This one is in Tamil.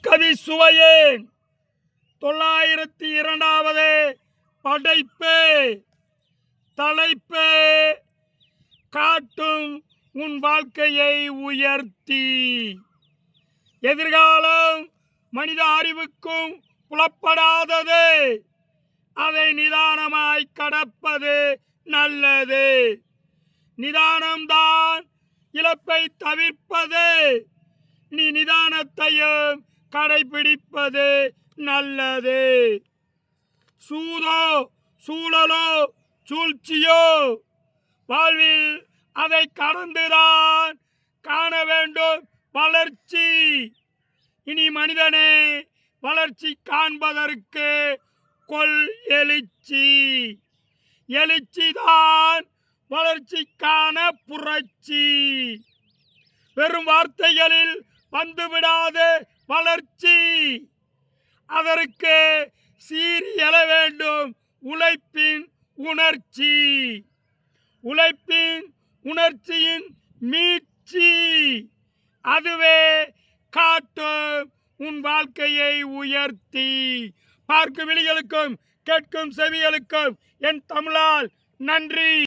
கவி சுவையேன் 902வது படைப்பு. தலைப்பு காட்டும் உன் வாழ்க்கையை உயர்த்தி. எதிர்காலம் மனித அறிவுக்கும் புலப்படாதது. அதை நிதானமாய் கடப்பது நல்லது. நிதானம்தான் இழப்பை தவிர்ப்பது. நீ நிதானத்தையும் கடைபிடிப்பது நல்லது. சூதோ சூழலோ சூழ்ச்சியோ வாழ்வில் அதை கடந்துதான் காண வேண்டும் வளர்ச்சி. இனி மனிதனே வளர்ச்சி காண்பதற்கு கொள் எழுச்சி. எழுச்சிதான் வளர்ச்சிக்கான புரட்சி. வெறும் வார்த்தைகளில் வந்துவிடாது வளர்ச்சி. அதற்கு சீறி எழ வேண்டும் உழைப்பின் உணர்ச்சி. உழைப்பின் உணர்ச்சியின் மீட்சி. அதுவே காட்டும் உன் வாழ்க்கையை உயர்த்தி. பார்க்கும் விழிகளுக்கும் கேட்கும் செவிகளுக்கும் என் தமிழால் நன்றி.